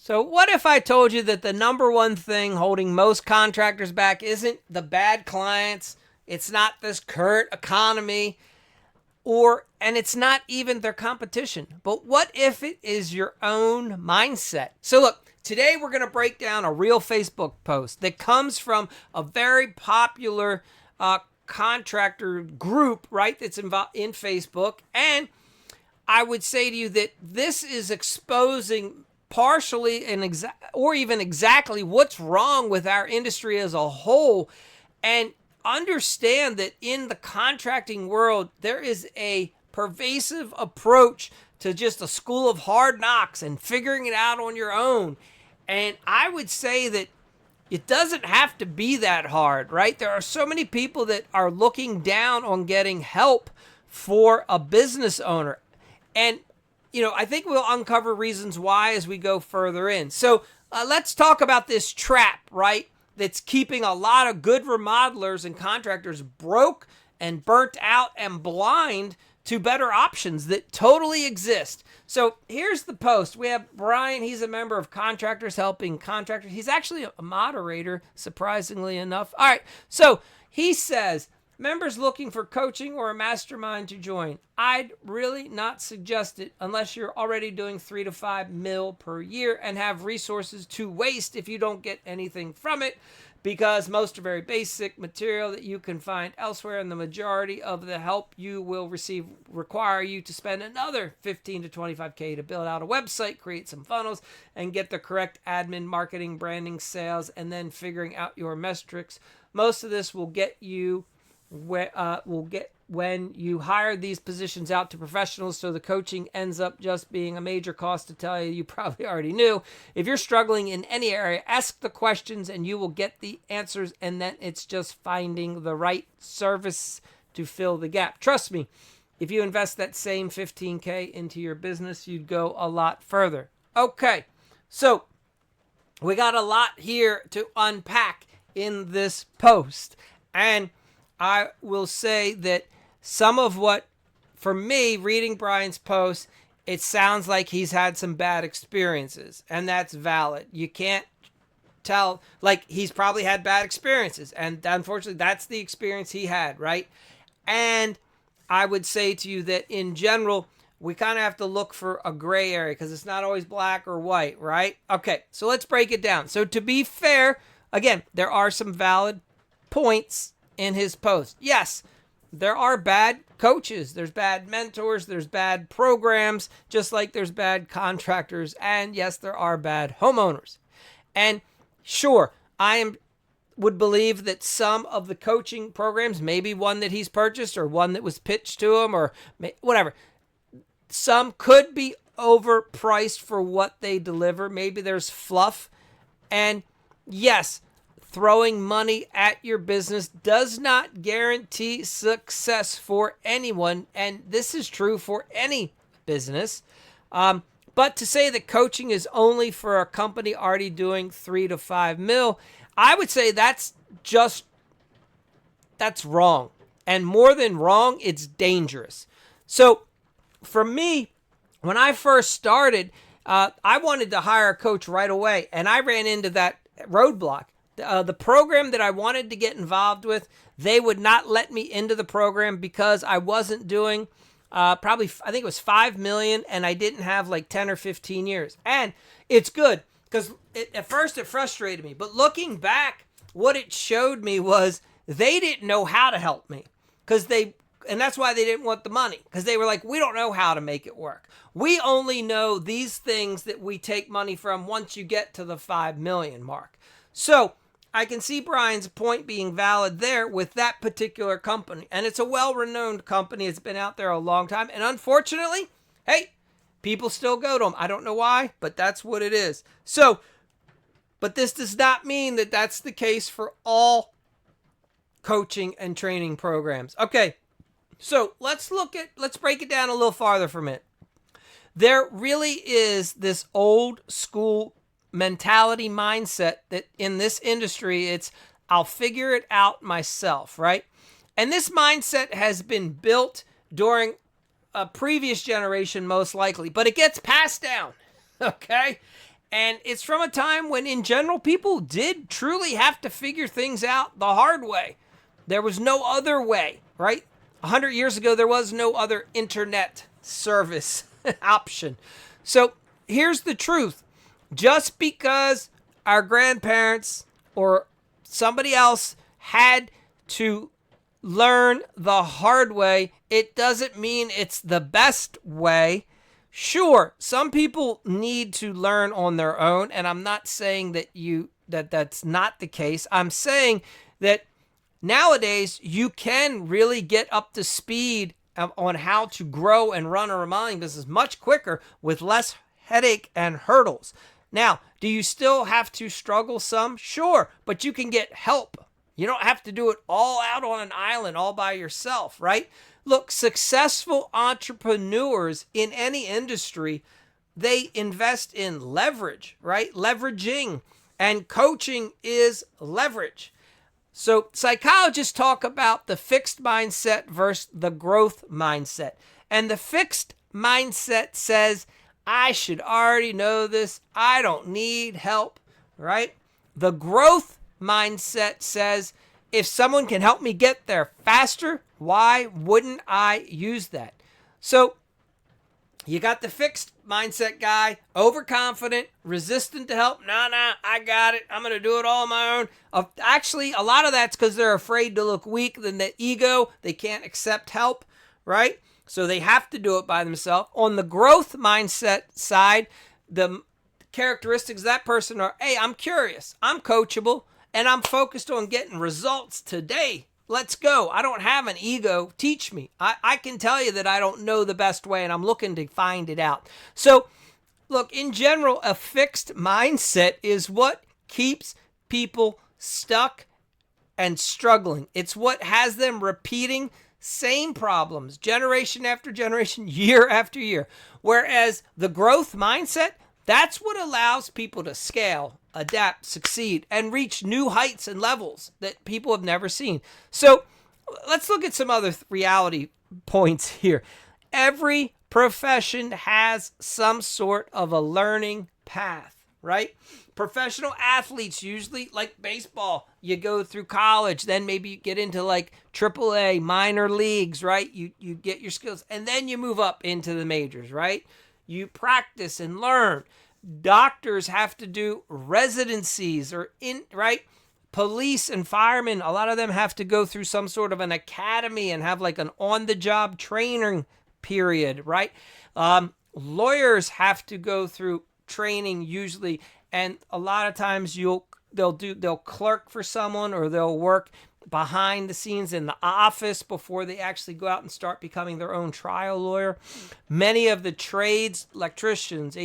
So what if I told you that the number one thing holding most contractors back isn't the bad clients, it's not this current economy, and it's not even their competition, but what if it is your own mindset? So look, today we're going to break down a real Facebook post that comes from a very popular contractor group, right, that's involved in Facebook. And I would say to you that this is exposing partially or even exactly what's wrong with our industry as a whole. And understand that in the contracting world, there is a pervasive approach to just a school of hard knocks and figuring it out on your own. And I would say that it doesn't have to be that hard, right? There are so many people that are looking down on getting help for a business owner. And, I think we'll uncover reasons why as we go further in. So let's talk about this trap, right? That's keeping a lot of good remodelers and contractors broke and burnt out and blind to better options that totally exist. So here's the post. We have Brian. He's a member of Contractors Helping Contractors. He's actually a moderator, surprisingly enough. All right. So he says, members looking for coaching or a mastermind to join. I'd really not suggest it unless you're already doing 3 to 5 mil per year and have resources to waste if you don't get anything from it, because most are very basic material that you can find elsewhere, and the majority of the help you will receive require you to spend another 15 to 25K to build out a website, create some funnels, and get the correct admin, marketing, branding, sales, and then figuring out your metrics. Most of this will get when you hire these positions out to professionals, so the coaching ends up just being a major cost. To tell you probably already knew. If you're struggling in any area, ask the questions and you will get the answers, and then it's just finding the right service to fill the gap. Trust me, if you invest that same 15K into your business, you'd go a lot further. Okay, so we got a lot here to unpack in this post, and I will say that some of what, for me, reading Brian's post, it sounds like he's had some bad experiences, and that's valid. You can't tell, he's probably had bad experiences, and unfortunately, that's the experience he had, right? And I would say to you that in general, we kind of have to look for a gray area because it's not always black or white, right? Okay, so let's break it down. So to be fair, again, there are some valid points in his post. Yes, there are bad coaches, there's bad mentors, there's bad programs, just like there's bad contractors, and yes, there are bad homeowners. And sure, would believe that some of the coaching programs, maybe one that he's purchased or one that was pitched to him or whatever, some could be overpriced for what they deliver. Maybe there's fluff. And yes, throwing money at your business does not guarantee success for anyone, and this is true for any business. But to say that coaching is only for a company already doing 3 to 5 mil, I would say that's wrong. And more than wrong, it's dangerous. So for me, when I first started, I wanted to hire a coach right away, and I ran into that roadblock. The program that I wanted to get involved with, they would not let me into the program because I wasn't doing I think it was 5 million, and I didn't have 10 or 15 years. And it's good because at first it frustrated me, but looking back, what it showed me was they didn't know how to help me and that's why they didn't want the money, because they were like, we don't know how to make it work. We only know these things that we take money from once you get to the 5 million mark. So I can see Brian's point being valid there with that particular company. And it's a well-renowned company. It's been out there a long time. And unfortunately, hey, people still go to them. I don't know why, but that's what it is. So, but this does not mean that that's the case for all coaching and training programs. Okay, so let's break it down a little farther from it. There really is this old school mentality mindset that in this industry, it's I'll figure it out myself, right? And this mindset has been built during a previous generation, most likely, but it gets passed down, okay? And it's from a time when, in general, people did truly have to figure things out the hard way. There was no other way, right? 100 years ago, there was no other internet service option. So here's the truth. Just because our grandparents or somebody else had to learn the hard way, it doesn't mean it's the best way. Sure, some people need to learn on their own, and I'm not saying that's not the case. I'm saying that nowadays you can really get up to speed on how to grow and run a remodeling business much quicker with less headache and hurdles. Now, do you still have to struggle some? Sure, but you can get help. You don't have to do it all out on an island all by yourself, right? Look, successful entrepreneurs in any industry, they invest in leverage, right? Leveraging, and coaching is leverage. So psychologists talk about the fixed mindset versus the growth mindset. And the fixed mindset says, I should already know this. I don't need help, right? The growth mindset says, if someone can help me get there faster, why wouldn't I use that? So you got the fixed mindset guy, overconfident, resistant to help. Nah, I got it. I'm going to do it all on my own. Actually, a lot of that's because they're afraid to look weak. Then the ego, they can't accept help, right? So they have to do it by themselves. On the growth mindset side, the characteristics of that person are, hey, I'm curious, I'm coachable, and I'm focused on getting results today. Let's go. I don't have an ego. Teach me. I can tell you that I don't know the best way, and I'm looking to find it out. So, look, in general, a fixed mindset is what keeps people stuck and struggling. It's what has them repeating same problems generation after generation, year after year. Whereas the growth mindset, that's what allows people to scale, adapt, succeed, and reach new heights and levels that people have never seen. So let's look at some other reality points here. Every profession has some sort of a learning path, right? Professional athletes, usually like baseball, you go through college, then maybe you get into like AAA, minor leagues, right? You get your skills, and then you move up into the majors, right? You practice and learn. Doctors have to do residencies right? Police and firemen, a lot of them have to go through some sort of an academy and have like an on-the-job training period, right? Lawyers have to go through training usually, and a lot of times they'll clerk for someone, or they'll work behind the scenes in the office before they actually go out and start becoming their own trial lawyer. Many of the trades, electricians,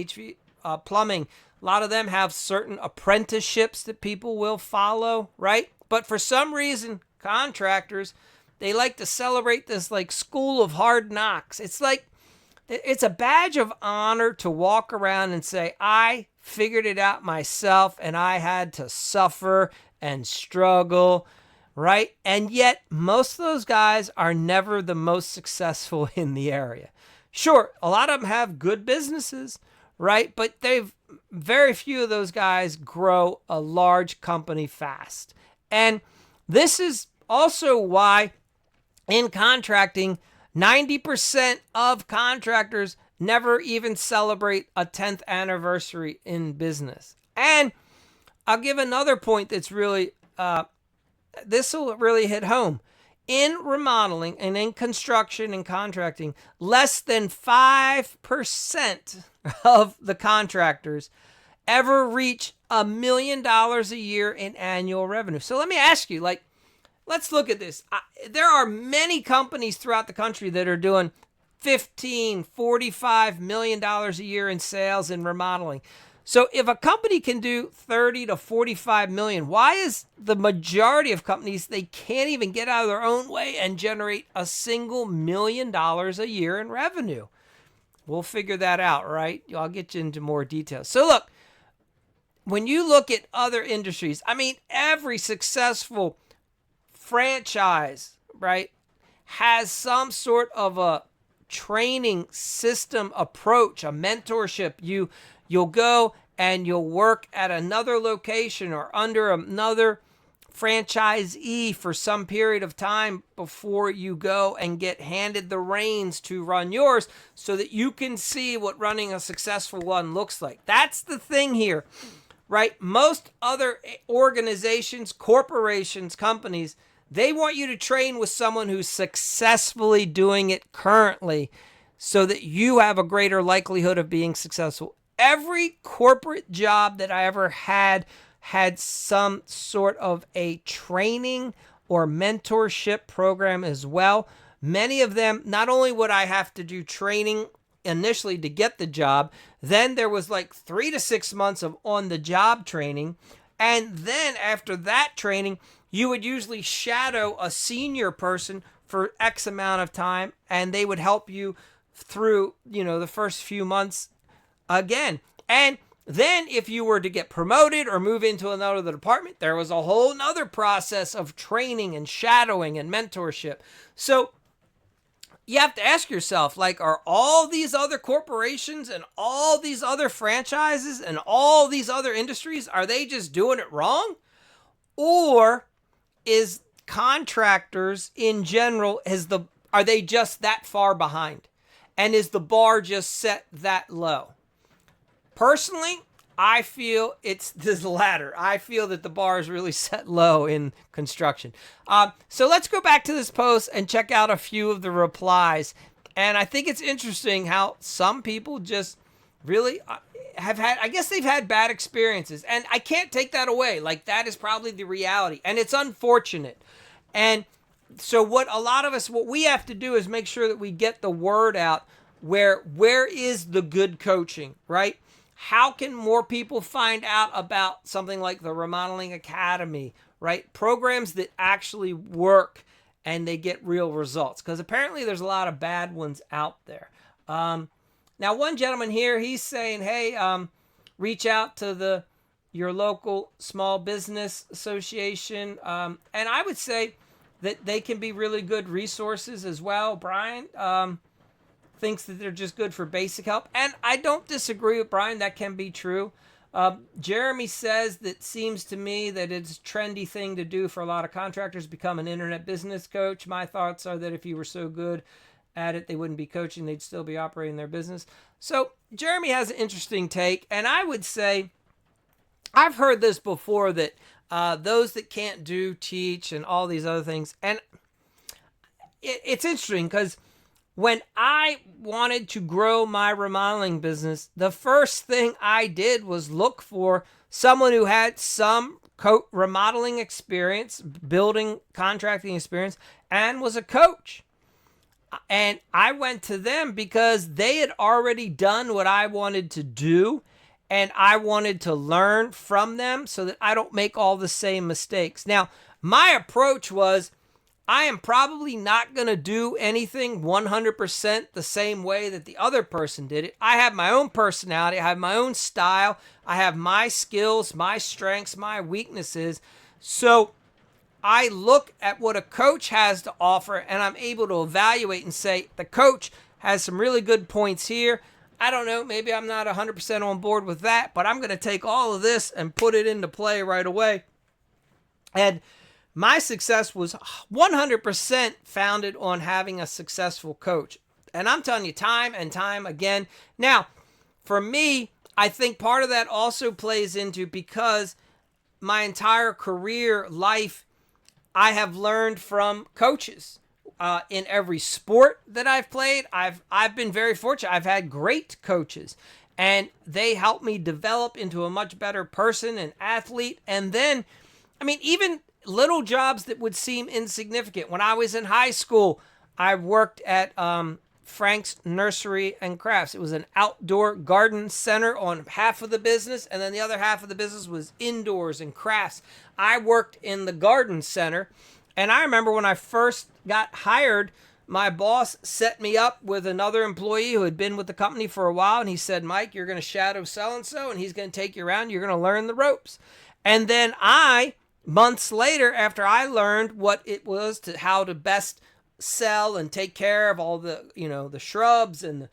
plumbing, a lot of them have certain apprenticeships that people will follow, right? But for some reason, contractors, they like to celebrate this like school of hard knocks. It's a badge of honor to walk around and say, I figured it out myself and I had to suffer and struggle, right? And yet most of those guys are never the most successful in the area. Sure, a lot of them have good businesses, right? But very few of those guys grow a large company fast. And this is also why in contracting, 90% of contractors never even celebrate a 10th anniversary in business. And I'll give another point that's really, this will really hit home. In remodeling and in construction and contracting, less than 5% of the contractors ever reach $1 million a year in annual revenue. So let me ask you, let's look at this. There are many companies throughout the country that are doing $15, $45 million a year in sales in remodeling. So if a company can do 30 to 45 million, why is the majority of companies, they can't even get out of their own way and generate a single $1 million a year in revenue? We'll figure that out, right? I'll get you into more details. So look, when you look at other industries, I mean, every successful franchise, right, has some sort of a training system approach, a mentorship. You'll go and you'll work at another location or under another franchisee for some period of time before you go and get handed the reins to run yours, so that you can see what running a successful one looks like. That's the thing here, right? Most other organizations, corporations, companies, they want you to train with someone who's successfully doing it currently, so that you have a greater likelihood of being successful. Every corporate job that I ever had some sort of a training or mentorship program as well. Many of them, not only would I have to do training initially to get the job, then there was like 3 to 6 months of on-the-job training. And then after that training, you would usually shadow a senior person for X amount of time, and they would help you through, the first few months again. And then if you were to get promoted or move into another department, there was a whole nother process of training and shadowing and mentorship. So you have to ask yourself, like, are all these other corporations and all these other franchises and all these other industries, are they just doing it wrong? Or is contractors in general, are they just that far behind? And is the bar just set that low? Personally, I feel it's this latter. I feel that the bar is really set low in construction. So let's go back to this post and check out a few of the replies. And I think it's interesting how some people just really have had, I guess they've had bad experiences. And I can't take that away. Like, that is probably the reality. And it's unfortunate. And so what we have to do is make sure that we get the word out where is the good coaching, right? How can more people find out about something like the Remodeling Academy, right? Programs that actually work and they get real results. Because apparently there's a lot of bad ones out there. Now, one gentleman here, he's saying, hey, reach out to your local small business association. And I would say that they can be really good resources as well. Brian thinks that they're just good for basic help. And I don't disagree with Brian. That can be true. Jeremy says that seems to me that it's a trendy thing to do for a lot of contractors, become an internet business coach. My thoughts are that if you were so good at it, they wouldn't be coaching. They'd still be operating their business. So Jeremy has an interesting take. And I would say, I've heard this before, that those that can't do, teach, and all these other things. And it's interesting because when I wanted to grow my remodeling business, the first thing I did was look for someone who had some remodeling experience, building, contracting experience, and was a coach. And I went to them because they had already done what I wanted to do, and I wanted to learn from them so that I don't make all the same mistakes. Now, my approach was, I am probably not going to do anything 100% the same way that the other person did it. I have my own personality. I have my own style. I have my skills, my strengths, my weaknesses. So I look at what a coach has to offer, and I'm able to evaluate and say, the coach has some really good points here. I don't know, maybe I'm not 100% on board with that, but I'm going to take all of this and put it into play right away. And my success was 100% founded on having a successful coach. And I'm telling you, time and time again. Now, for me, I think part of that also plays into, because my entire career life, I have learned from coaches. In every sport that I've played, I've been very fortunate. I've had great coaches, and they helped me develop into a much better person and athlete. And then, even little jobs that would seem insignificant. When I was in high school, I worked at Frank's Nursery and Crafts. It was an outdoor garden center on half of the business, and then the other half of the business was indoors and crafts. I worked in the garden center, and I remember when I first got hired, my boss set me up with another employee who had been with the company for a while, and he said, Mike, you're going to shadow so-and-so, and he's going to take you around. You're going to learn the ropes. And then months later, after I learned what it was how to best sell and take care of all the, the shrubs and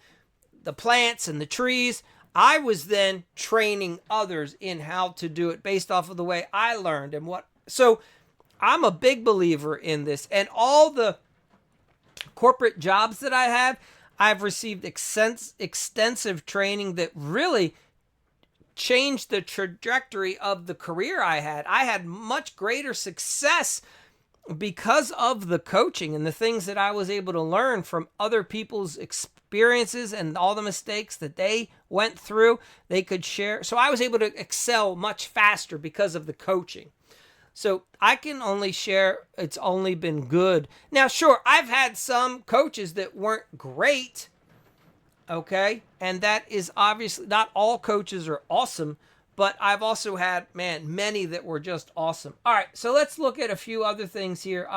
the plants and the trees, I was then training others in how to do it based off of the way I learned and what. So I'm a big believer in this. And all the corporate jobs that I have, I've received extensive training that really changed the trajectory of the career I had. I had much greater success because of the coaching and the things that I was able to learn from other people's experiences and all the mistakes that they went through, they could share. So I was able to excel much faster because of the coaching. So I can only share it's only been good. Now, sure, I've had some coaches that weren't great, okay? And that is obviously, not all coaches are awesome, but I've also had, many that were just awesome. All right, so let's look at a few other things here.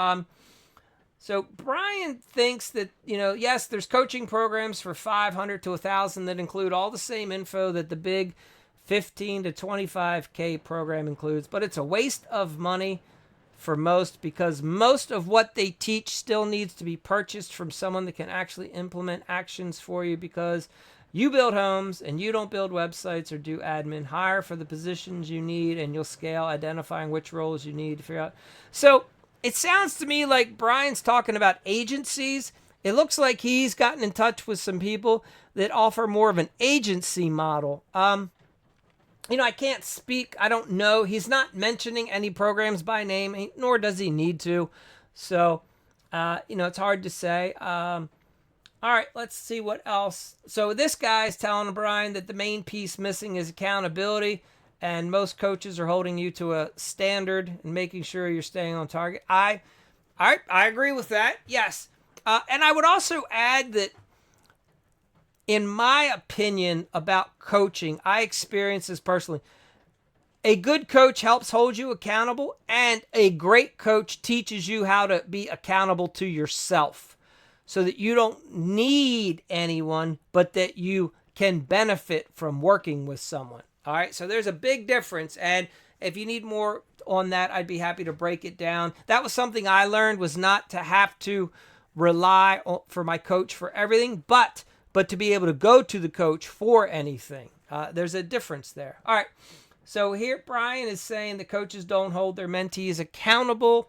So Brian thinks that, yes, there's coaching programs for 500 to 1,000 that include all the same info that the big 15 to 25K program includes, but it's a waste of money for most because most of what they teach still needs to be purchased from someone that can actually implement actions for you because you build homes and you don't build websites or do admin. Hire for the positions you need and you'll scale, identifying which roles you need to figure out. So it sounds to me like Brian's talking about agencies. It looks like he's gotten in touch with some people that offer more of an agency model. I can't speak. I don't know. He's not mentioning any programs by name, nor does he need to. So, it's hard to say. All right, let's see what else. So this guy's telling Brian that the main piece missing is accountability, and most coaches are holding you to a standard and making sure you're staying on target. I agree with that. Yes. And I would also add that in my opinion about coaching, I experience this personally. A good coach helps hold you accountable, and a great coach teaches you how to be accountable to yourself so that you don't need anyone, but that you can benefit from working with someone. All right, so there's a big difference, and if you need more on that, I'd be happy to break it down. That was something I learned, was not to have to rely on, for my coach for everything, but to be able to go to the coach for anything. There's a difference there. All right, so here Brian is saying the coaches don't hold their mentees accountable,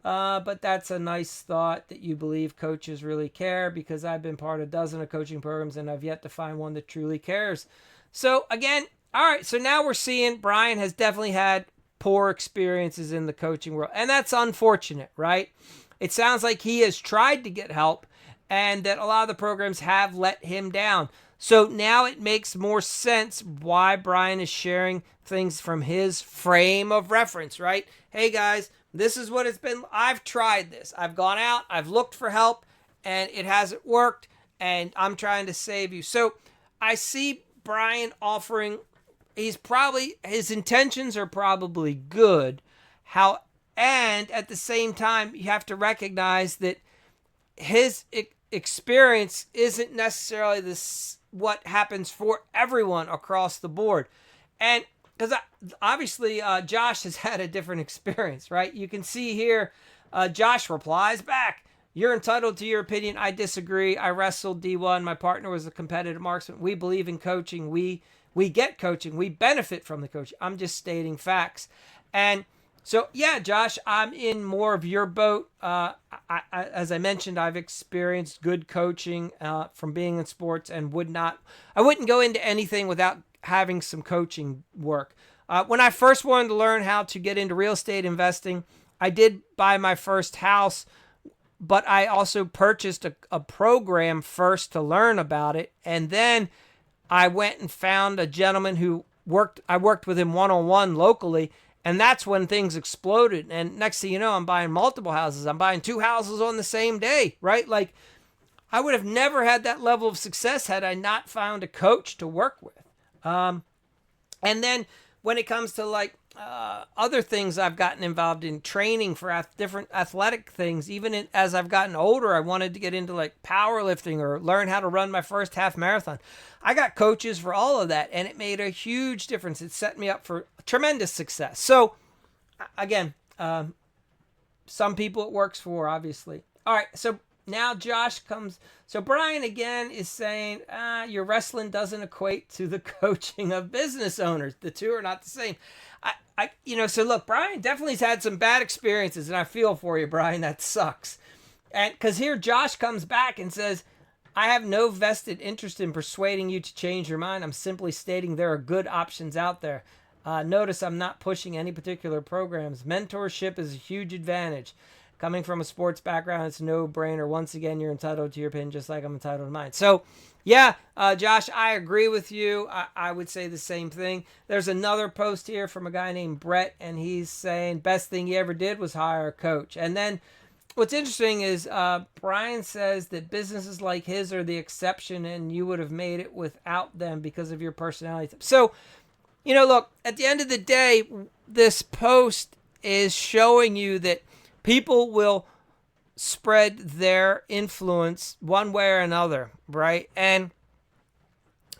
but that's a nice thought that you believe coaches really care, because I've been part of a dozen of coaching programs and I've yet to find one that truly cares. So again, all right, so now we're seeing Brian has definitely had poor experiences in the coaching world, and that's unfortunate, right? It sounds like he has tried to get help and that a lot of the programs have let him down. So now it makes more sense why Brian is sharing things from his frame of reference, right? Hey guys, this is what it's been. I've tried this. I've gone out, I've looked for help, and it hasn't worked, and I'm trying to save you. So I see Brian offering, his intentions are probably good. And at the same time, you have to recognize that his experience isn't necessarily what happens for everyone across the board. And because obviously Josh has had a different experience, right? You can see here, Josh replies back, "You're entitled to your opinion. I disagree. I wrestled D1. My partner was a competitive marksman. We believe in coaching. We get coaching. We benefit from the coaching. I'm just stating facts." And so, yeah, Josh, I'm in more of your boat. As I mentioned, I've experienced good coaching from being in sports, and I wouldn't go into anything without having some coaching work. When I first wanted to learn how to get into real estate investing, I did buy my first house, but I also purchased a program first to learn about it. And then I went and found a gentleman I worked with him one-on-one locally. And that's when things exploded. And next thing you know, I'm buying multiple houses. I'm buying 2 houses on the same day, right? Like, I would have never had that level of success had I not found a coach to work with. And then when it comes to other things I've gotten involved in, training for different athletic things, even as I've gotten older, I wanted to get into powerlifting or learn how to run my first half marathon. I got coaches for all of that, and it made a huge difference. It set me up for tremendous success. So again, some people it works for, obviously. All right, so now Josh comes. So Brian again is saying, your wrestling doesn't equate to the coaching of business owners. The two are not the same. So look, Brian definitely has had some bad experiences, and I feel for you, Brian. That sucks. And because here Josh comes back and says, I have no vested interest in persuading you to change your mind. I'm simply stating there are good options out there. Notice I'm not pushing any particular programs. Mentorship is a huge advantage. Coming from a sports background, it's no brainer. Once again, you're entitled to your opinion just like I'm entitled to mine. So, yeah, Josh, I agree with you. I would say the same thing. There's another post here from a guy named Brett, and he's saying best thing he ever did was hire a coach. And then what's interesting is Brian says that businesses like his are the exception, and you would have made it without them because of your personality. So, look, at the end of the day, this post is showing you that people will spread their influence one way or another, right? And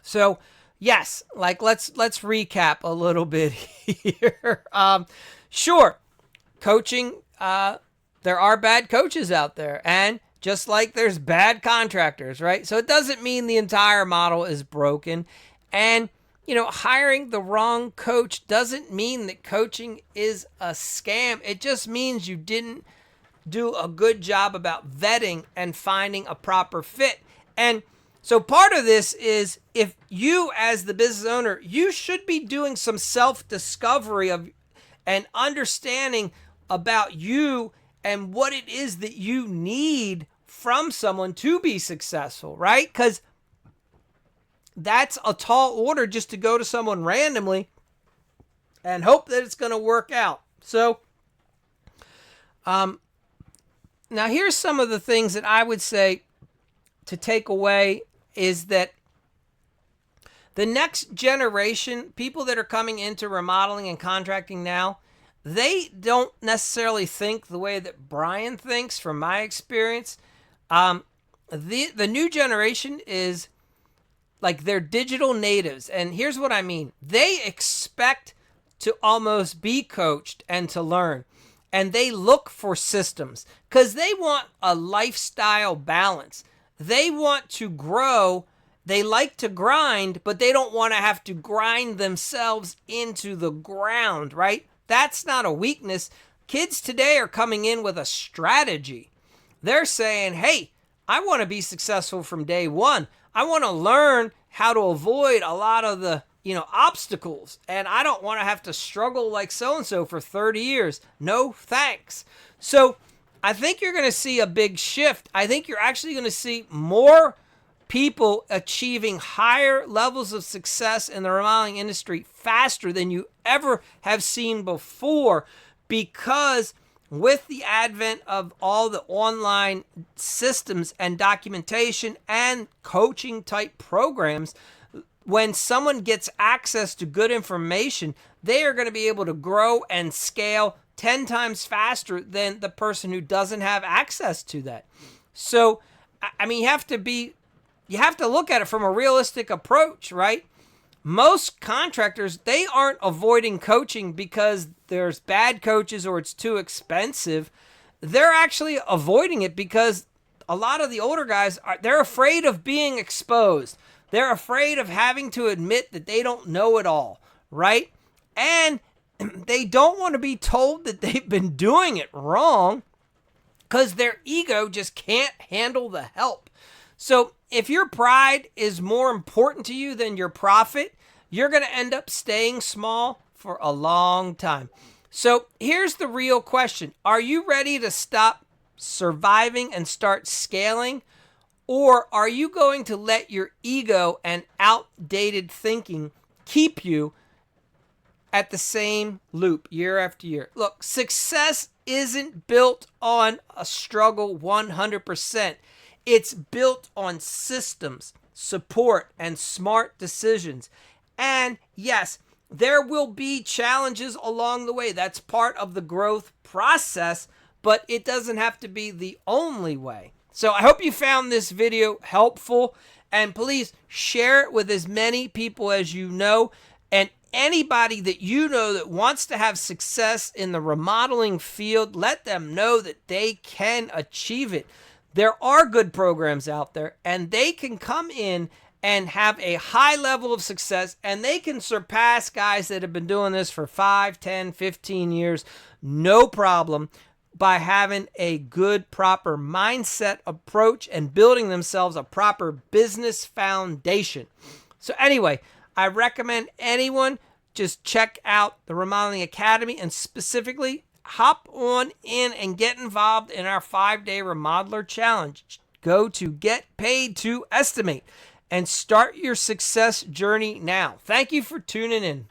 so, yes, let's recap a little bit here. Sure, coaching, there are bad coaches out there, and just like there's bad contractors, right? So it doesn't mean the entire model is broken, and hiring the wrong coach doesn't mean that coaching is a scam. It just means you didn't do a good job about vetting and finding a proper fit. And so part of this is, if you as the business owner, you should be doing some self-discovery of and understanding about you and what it is that you need from someone to be successful, right? Because that's a tall order, just to go to someone randomly and hope that it's going to work out. So, now here's some of the things that I would say to take away is that the next generation, people that are coming into remodeling and contracting now, they don't necessarily think the way that Brian thinks, from my experience. The new generation is like, they're digital natives. And here's what I mean. They expect to almost be coached and to learn. And they look for systems because they want a lifestyle balance. They want to grow. They like to grind, but they don't want to have to grind themselves into the ground, right? That's not a weakness. Kids today are coming in with a strategy. They're saying, hey, I want to be successful from day one. I want to learn how to avoid a lot of the, obstacles. And I don't want to have to struggle like so-and-so for 30 years. No, thanks. So I think you're going to see a big shift. I think you're actually going to see more people achieving higher levels of success in the remodeling industry faster than you ever have seen before, because with the advent of all the online systems and documentation and coaching type programs, when someone gets access to good information, they are going to be able to grow and scale 10 times faster than the person who doesn't have access to that. So, I mean, you have to look at it from a realistic approach, right? Most contractors, they aren't avoiding coaching because there's bad coaches or it's too expensive. They're actually avoiding it because a lot of the older guys, they're afraid of being exposed. They're afraid of having to admit that they don't know it all, right? And they don't want to be told that they've been doing it wrong because their ego just can't handle the help. So if your pride is more important to you than your profit, you're going to end up staying small for a long time. So here's the real question. Are you ready to stop surviving and start scaling? Or are you going to let your ego and outdated thinking keep you at the same loop year after year? Look, success isn't built on a struggle 100%. It's built on systems, support, and smart decisions. And yes, there will be challenges along the way. That's part of the growth process, but it doesn't have to be the only way. So I hope you found this video helpful, and please share it with as many people as you know, and anybody that you know that wants to have success in the remodeling field, let them know that they can achieve it. There are good programs out there, and they can come in and have a high level of success, and they can surpass guys that have been doing this for 5, 10, 15 years, no problem, by having a good, proper mindset approach and building themselves a proper business foundation. So anyway, I recommend anyone just check out the Remodeling Academy, and specifically hop on in and get involved in our 5-day remodeler challenge. Go to Get Paid to Estimate and start your success journey now. Thank you for tuning in.